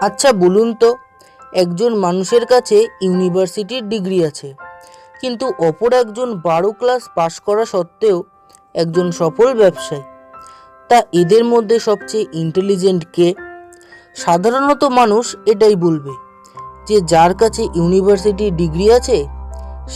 আচ্ছা বলুন তো, একজন মানুষের কাছে ইউনিভার্সিটির ডিগ্রি আছে, কিন্তু অপর একজন 12 ক্লাস পাশ করা সত্ত্বেও একজন সফল ব্যবসায়ী। তা এদের মধ্যে সবচেয়ে ইন্টেলিজেন্ট কে? সাধারণত মানুষ এটাই বলবে যে যার কাছে ইউনিভার্সিটির ডিগ্রি আছে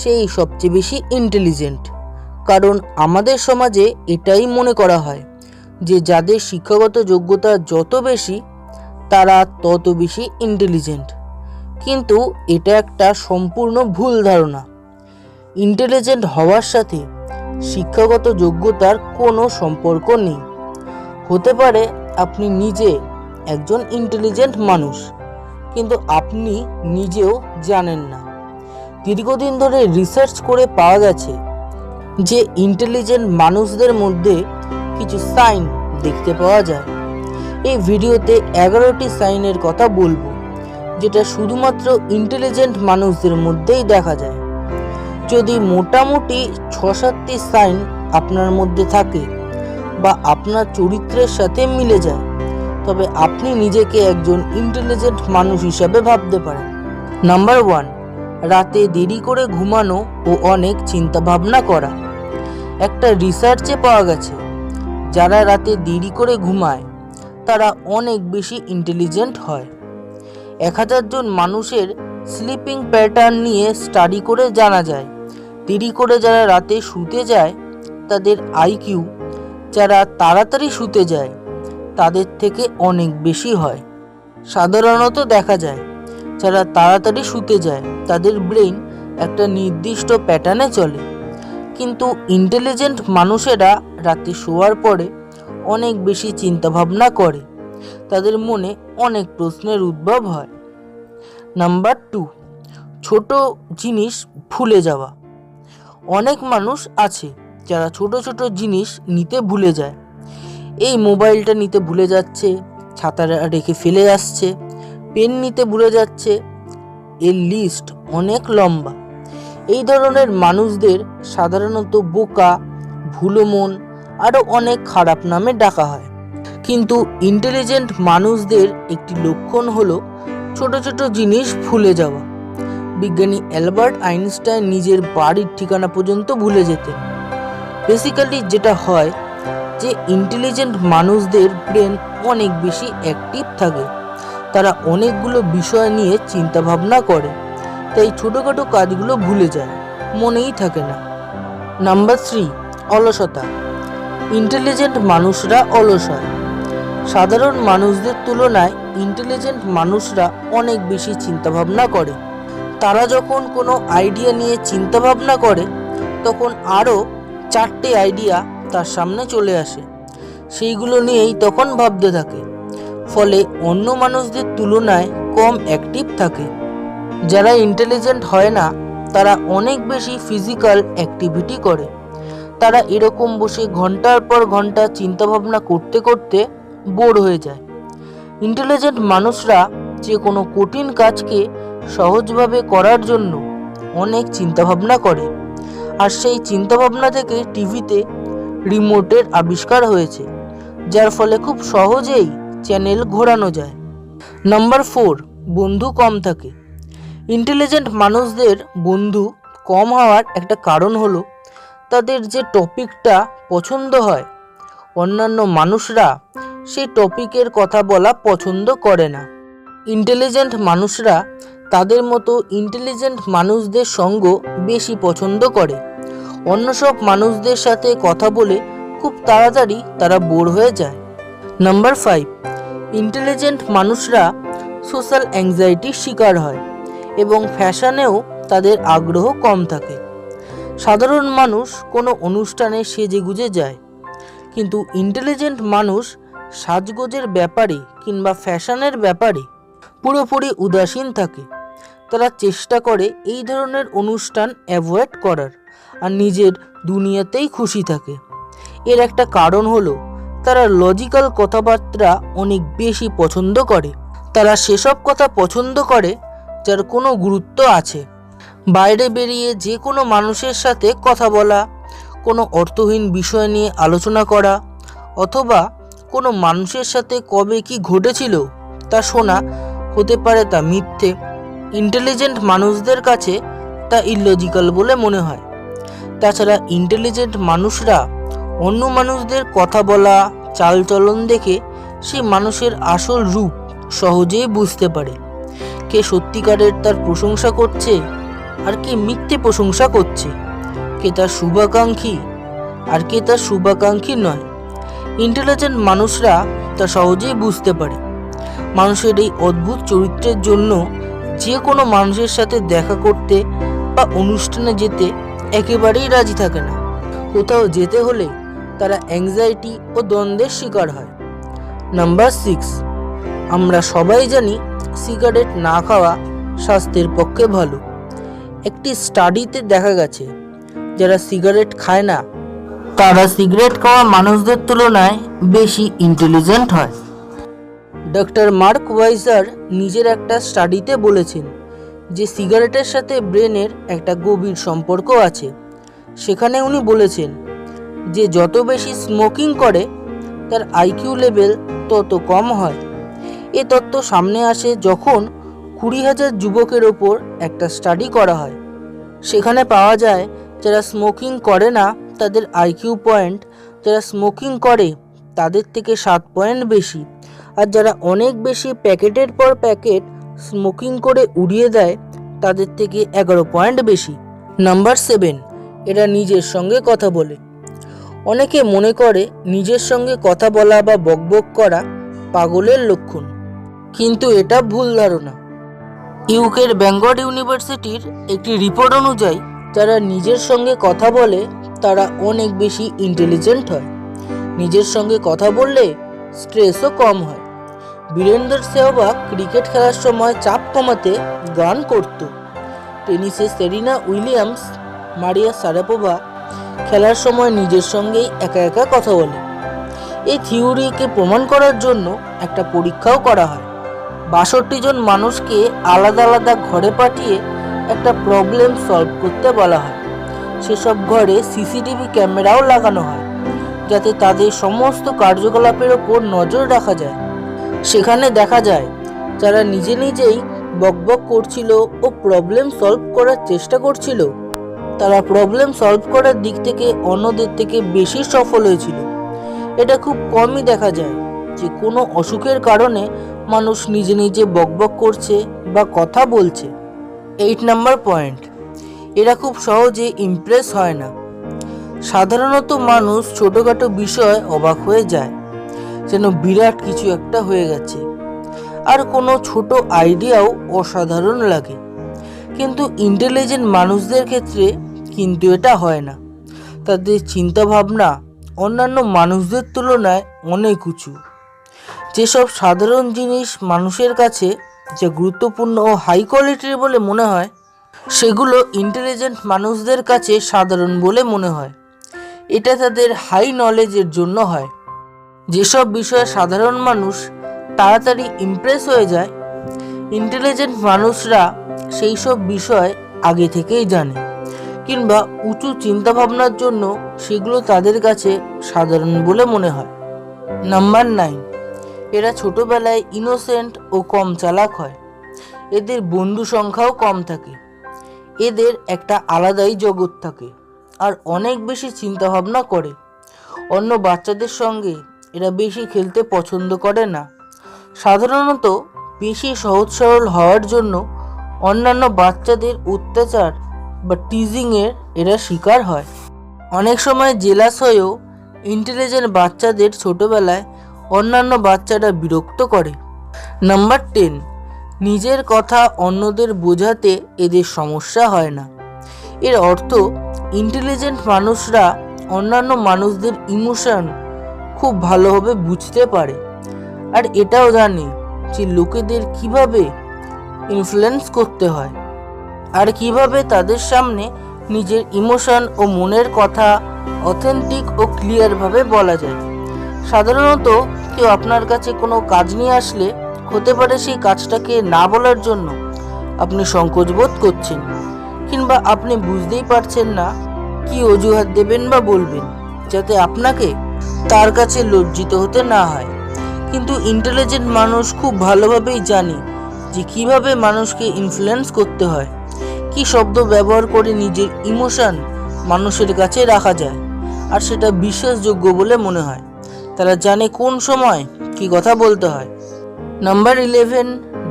সেই সবচেয়ে বেশি ইন্টেলিজেন্ট। কারণ আমাদের সমাজে এটাই মনে করা হয় যে যাদের শিক্ষাগত যোগ্যতা যত বেশি তারা তত বেশি ইন্টেলিজেন্ট। কিন্তু এটা একটা সম্পূর্ণ ভুল ধারণা। ইন্টেলিজেন্ট হওয়ার সাথে শিক্ষাগত যোগ্যতার কোনো সম্পর্ক নেই। হতে পারে আপনি নিজে একজন ইন্টেলিজেন্ট মানুষ, কিন্তু আপনি নিজেও জানেন না। দীর্ঘদিন ধরে রিসার্চ করে পাওয়া গেছে যে ইন্টেলিজেন্ট মানুষদের মধ্যে কিছু সাইন দেখতে পাওয়া যায়। এই ভিডিওতে 11টি সাইনের কথা বলবো, যেটা শুধুমাত্র ইন্টেলিজেন্ট মানুষদের মধ্যেই দেখা যায়। যদি মোটামুটি 6-7টি সাইন আপনার মধ্যে থাকে বা আপনার চরিত্রের সাথে মিলে যায়, তবে আপনি নিজেকে একজন ইন্টেলিজেন্ট মানুষ হিসাবে ভাবতে পারেন। নাম্বার 1, রাতে দেরি করে ঘুমানো ও অনেক চিন্তাভাবনা করা। একটা রিসার্চে পাওয়া গেছে যারা রাতে দেরি করে ঘুমায় তারা অনেক বেশি ইন্টেলিজেন্ট হয়। 1000 জন মানুষের স্লিপিং প্যাটার্ন নিয়ে স্টাডি করে জানা যায় দেরি করে যারা রাতে শুতে যায় তাদের আইকিউ যারা তাড়াতাড়ি শুতে যায় তাদের থেকে অনেক বেশি হয়। সাধারণত দেখা যায় যারা তাড়াতাড়ি শুতে যায় তাদের ব্রেইন একটা নির্দিষ্ট প্যাটার্নে চলে, কিন্তু ইন্টেলিজেন্ট মানুষেরা রাতে শোয়ার পরে অনেক বেশি চিন্তাভাবনা করে, তাদের মনে অনেক প্রশ্নের উদ্ভব হয়। নাম্বার 2, ছোট জিনিস ভুলে যাওয়া। অনেক মানুষ আছে যারা ছোট ছোট জিনিস নিতে ভুলে যায়। এই মোবাইলটা নিতে ভুলে যাচ্ছে, ছাতা রেখে ফেলে আসছে, পেন নিতে ভুলে যাচ্ছে। এর লিস্ট অনেক লম্বা। এই ধরনের মানুষদের সাধারণত বোকা, ভুলো মন আরও অনেক খারাপ নামে ডাকা হয়। কিন্তু ইন্টেলিজেন্ট মানুষদের একটি লক্ষণ হলো ছোট ছোট জিনিস ভুলে যাওয়া। বিজ্ঞানী অ্যালবার্ট আইনস্টাইন নিজের বাড়ির ঠিকানা পর্যন্ত ভুলে যেতেন। বেসিক্যালি যেটা হয় যে ইন্টেলিজেন্ট মানুষদের ব্রেন অনেক বেশি অ্যাক্টিভ থাকে, তারা অনেকগুলো বিষয় নিয়ে চিন্তাভাবনা করে, তাই ছোটোখাটো কাজগুলো ভুলে যায়, মনেই থাকে না। নাম্বার 3, অলসতা। ইন্টেলিজেন্ট মানুষরা অলস হয়। সাধারণ মানুষদের তুলনায় ইন্টেলিজেন্ট মানুষরা অনেক বেশি চিন্তাভাবনা করে। তারা যখন কোনো আইডিয়া নিয়ে চিন্তাভাবনা করে তখন আরও 4টে আইডিয়া তার সামনে চলে আসে, সেইগুলো নিয়েই তখন ভাবতে থাকে, ফলে অন্য মানুষদের তুলনায় কম অ্যাক্টিভ থাকে। যারা ইন্টেলিজেন্ট হয় না তারা অনেক বেশি ফিজিক্যাল অ্যাক্টিভিটি করে। তারা এরকম বসে ঘন্টার পর ঘন্টা চিন্তাভাবনা করতে করতে বোর হয়ে যায়। ইন্টেলিজেন্ট মানুষরা যে কোনো কঠিন কাজকে সহজভাবে করার জন্য অনেক চিন্তাভাবনা করে, আর সেই চিন্তাভাবনা থেকে টিভিতে রিমোটের আবিষ্কার হয়েছে, যার ফলে খুব সহজেই চ্যানেল ঘোরানো যায়। নাম্বার 4, বন্ধু কম থাকে। ইন্টেলিজেন্ট মানুষদের বন্ধু কম হওয়ার একটা কারণ হলো তাদের যে টপিকটা পছন্দ হয় অন্যান্য মানুষরা সেই টপিকের কথা বলা পছন্দ করে না। ইন্টেলিজেন্ট মানুষরা তাদের মতো ইন্টেলিজেন্ট মানুষদের সঙ্গ বেশি পছন্দ করে। অন্য সব মানুষদের সাথে কথা বলে খুব তাড়াতাড়ি তারা বোর হয়ে যায়। নাম্বার 5, ইন্টেলিজেন্ট মানুষরা সোশ্যাল অ্যাংজাইটির শিকার হয় এবং ফ্যাশনেও তাদের আগ্রহ কম থাকে। সাধারণ মানুষ কোনো অনুষ্ঠানে সেজেগুজে যায়, কিন্তু ইন্টেলিজেন্ট মানুষ সাজগোজের ব্যাপারে কিংবা ফ্যাশনের ব্যাপারে পুরোপুরি উদাসীন থাকে। তারা চেষ্টা করে এই ধরনের অনুষ্ঠান অ্যাভয়েড করার আর নিজের দুনিয়াতেই খুশি থাকে। এর একটা কারণ হলো তারা লজিক্যাল কথাবার্তা অনেক বেশি পছন্দ করে। তারা সেসব কথা পছন্দ করে যার কোনো গুরুত্ব আছে। বাইরে বেরিয়ে যে কোনো মানুষের সাথে কথা বলা, কোনো অর্থহীন বিষয় নিয়ে আলোচনা করা, অথবা কোনো মানুষের সাথে কবে কি ঘটেছিল তা শোনা হতে পারে তা মিথ্যে। ইন্টেলিজেন্ট মানুষদের কাছে তা ইললজিক্যাল বলে মনে হয়। তাছাড়া ইন্টেলিজেন্ট মানুষরা অন্য মানুষদের কথা বলা, চালচলন দেখে সেই মানুষের আসল রূপ সহজেই বুঝতে পারে। কে সত্যিকারের তার প্রশংসা করছে আর কে মিথ্যে প্রশংসা করছে, কে তার শুভাকাঙ্ক্ষী আর কে তার শুভাকাঙ্ক্ষী নয়। ইন্টেলিজেন্ট মানুষরা তা সহজেই বুঝতে পারে। মানুষের এই অদ্ভুত চরিত্রের জন্য যে কোনো মানুষের সাথে দেখা করতে বা অনুষ্ঠানে যেতে একেবারেই রাজি থাকে না। কোথাও যেতে হলে তারা অ্যাংজাইটি ও দ্বন্দ্বের শিকার হয়। নাম্বার 6, আমরা সবাই জানি সিগারেট না খাওয়া স্বাস্থ্যের পক্ষে ভালো। একটি স্টাডিতে দেখা গেছে যারা সিগারেট খায় না তারা সিগারেট খাওয়া মানুষদের তুলনায় বেশি ইন্টেলিজেন্ট হয়। ডক্টর মার্ক ওয়াইজার নিজের একটা স্টাডিতে বলেছেন যে সিগারেটের সাথে ব্রেনের একটা গভীর সম্পর্ক আছে। সেখানে উনি বলেছেন যে যত বেশি স্মোকিং করে তার আইকিউ লেভেল তত কম হয়। এ তথ্য সামনে আসে যখন 20,000 যুবকের ওপর একটা স্টাডি করা হয়। সেখানে পাওয়া যায় যারা স্মোকিং করে না তাদের আইকিউ পয়েন্ট যারা স্মোকিং করে তাদের থেকে 7 পয়েন্ট বেশি, আর যারা অনেক বেশি প্যাকেটের পর প্যাকেট স্মোকিং করে উড়িয়ে দেয় তাদের থেকে 11 পয়েন্ট বেশি। নাম্বার 7, এরা নিজের সঙ্গে কথা বলে। অনেকে মনে করে নিজের সঙ্গে কথা বলা বা বকবক করা পাগলের লক্ষণ, কিন্তু এটা ভুল ধারণা। ইউকের ব্যাঙ্গর ইউনিভার্সিটির একটি রিপোর্ট অনুযায়ী যারা নিজের সঙ্গে কথা বলে তারা অনেক বেশি ইন্টেলিজেন্ট হয়। নিজের সঙ্গে কথা বললে স্ট্রেসও কম হয়। বীরেন্দর সেহবাগ ক্রিকেট খেলার সময় চাপ কমাতে গান করত। টেনিসে সেরিনা উইলিয়ামস, মারিয়া শারাপোভা খেলার সময় নিজের সঙ্গেই একা একা কথা বলে। এই থিওরিকে প্রমাণ করার জন্য একটা পরীক্ষাও করা হয়। 62 জন মানুষকে আলাদা আলাদা ঘরে পাঠিয়ে একটা প্রবলেম সলভ করতে বলা হয়। সেসব ঘরে সিসিটিভি ক্যামেরাও লাগানো হয় যাতে তাদের সমস্ত কার্যকলাপের ওপর নজর রাখা যায়। সেখানে দেখা যায় যারা নিজে নিজেই বকবক করছিল ও প্রবলেম সলভ করার চেষ্টা করছিল তারা প্রবলেম সলভ করার দিক থেকে অন্যদের থেকে বেশি সফল হয়েছিল। এটা খুব কমই দেখা যায় যে কোনো অসুখের কারণে মানুষ নিজে নিজে বকবক করছে বা কথা বলছে। 8 নাম্বার পয়েন্ট, এরা খুব সহজে ইমপ্রেস হয় না। সাধারণত মানুষ ছোটোখাটো বিষয় অবাক হয়ে যায়, যেন বিরাট কিছু একটা হয়ে গেছে, আর কোনো ছোট আইডিয়াও অসাধারণ লাগে। কিন্তু ইন্টেলিজেন্ট মানুষদের ক্ষেত্রে কিন্তু এটা হয় না। তাদের চিন্তাভাবনা অন্যান্য মানুষদের তুলনায় অনেক উঁচু। যেসব সাধারণ জিনিস মানুষের কাছে যে গুরুত্বপূর্ণ ও হাই কোয়ালিটির বলে মনে হয় সেগুলো ইন্টেলিজেন্ট মানুষদের কাছে সাধারণ বলে মনে হয়। এটা তাদের হাই নলেজের জন্য হয়। যেসব বিষয়ে সাধারণ মানুষ তাড়াতাড়ি ইমপ্রেস হয়ে যায়, ইন্টেলিজেন্ট মানুষরা সেই সব বিষয় আগে থেকেই জানে, কিংবা উঁচু চিন্তাভাবনার জন্য সেগুলো তাদের কাছে সাধারণ বলে মনে হয়। নাম্বার 9, এরা ছোটবেলায় ইনোসেন্ট ও কম চালাক হয়। এদের বন্ধু সংখ্যাও কম থাকে। এদের একটা আলাদাই জগৎ থাকে আর অনেক বেশি চিন্তাভাবনা করে। অন্য বাচ্চাদের সঙ্গে এরা বেশি খেলতে পছন্দ করে না। সাধারণত বেশি সহজ সরল হওয়ার জন্য অন্যান্য বাচ্চাদের অত্যাচার বা টিজিংয়ের এরা শিকার হয়। অনেক সময় জেলাস হয়েও ইন্টেলিজেন্ট বাচ্চাদের ছোটবেলায় অন্যান্য বাচ্চারা বিরক্ত করে। নাম্বার 10, নিজের কথা অন্যদের বোঝাতে এদের সমস্যা হয় না। এর অর্থ ইন্টেলিজেন্ট মানুষরা অন্যান্য মানুষদের ইমোশন খুব ভালোভাবে বুঝতে পারে, আর এটাও জানে যে লোকেদের কিভাবে ইনফ্লুয়েন্স করতে হয় আর কিভাবে তাদের সামনে নিজের ইমোশন ও মনের কথা অথেন্টিক ও ক্লিয়ারভাবে বলা যায়। সাধারণত কেউ আপনার কাছে কোনো কাজ নিয়ে আসলে হতে পারে সেই কাজটাকে না বলার জন্য আপনি সংকোচ বোধ করছেন, কিংবা আপনি বুঝতেই পারছেন না কি অজুহাত দেবেন বা বলবেন যাতে আপনাকে তার কাছে লজ্জিত হতে না হয়। কিন্তু ইন্টেলিজেন্ট মানুষ খুব ভালোভাবেই জানে যে কিভাবে মানুষকে ইনফ্লুয়েন্স করতে হয়, কি শব্দ ব্যবহার করে নিজের ইমোশন মানুষের কাছে রাখা যায় আর সেটা বিশ্বাসযোগ্য বলে মনে হয়। তারা জানে কোন সময় কি কথা বলতে হয়। নাম্বার 11,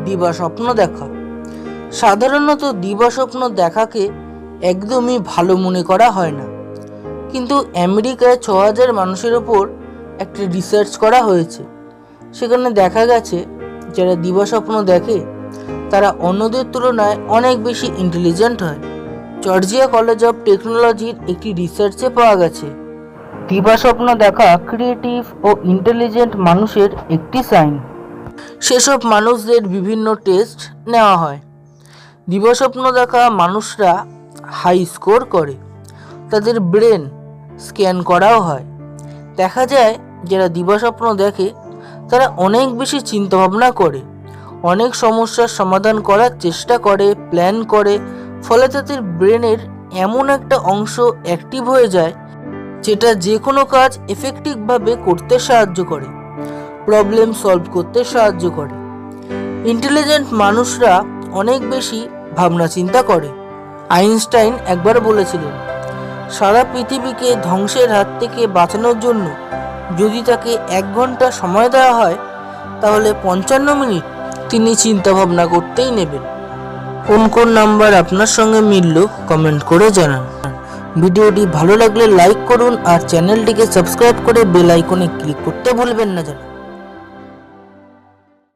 দিবা স্বপ্ন দেখা। সাধারণত দিবা স্বপ্ন দেখাকে একদমই ভালো মনে করা হয় না, কিন্তু আমেরিকায় 6000 মানুষের ওপর একটা রিসার্চ করা হয়েছে। সেখানে দেখা গেছে যারা দিবা স্বপ্ন দেখে তারা অন্যদের তুলনায় অনেক বেশি ইন্টেলিজেন্ট হয়। জর্জিয়া কলেজ অফ টেকনোলজির একটি রিসার্চে পাওয়া গেছে দিবা স্বপ্ন দেখা ক্রিয়েটিভ ও ইন্টেলিজেন্ট মানুষের একটি সাইন। সেসব মানুষদের বিভিন্ন টেস্ট নেওয়া হয়। দিবা স্বপ্ন দেখা মানুষরা হাই স্কোর করে, তাদের ব্রেন স্ক্যান করাও হয়। দেখা যায় যারা দিবা স্বপ্ন দেখে তারা অনেক বেশি চিন্তাভাবনা করে, অনেক সমস্যার সমাধান করার চেষ্টা করে, প্ল্যান করে, ফলে তাদের ব্রেনের এমন একটা অংশ অ্যাক্টিভ হয়ে যায় যেটা যে কোনো কাজ এফেক্টিভভাবে করতে সাহায্য করে, প্রবলেম সলভ করতে সাহায্য করে। ইন্টেলিজেন্ট মানুষরা অনেক বেশি ভাবনা চিন্তা করে। আইনস্টাইন একবার বলেছিলেন, সারা পৃথিবীকে ধ্বংসের হাত থেকে বাঁচানোর জন্য যদি তাকে 1 ঘন্টা সময় দেওয়া হয় তাহলে 55 মিনিট তিনি চিন্তা ভাবনা করতেই নেবেন। কোন কোন নাম্বার আপনার সঙ্গে মিলল কমেন্ট করে জানান। ভিডিওটি ভালো লাগলে লাইক করুন আর চ্যানেলটিকে সাবস্ক্রাইব করে বেল আইকনে ক্লিক করতে ভুলবেন না যেন।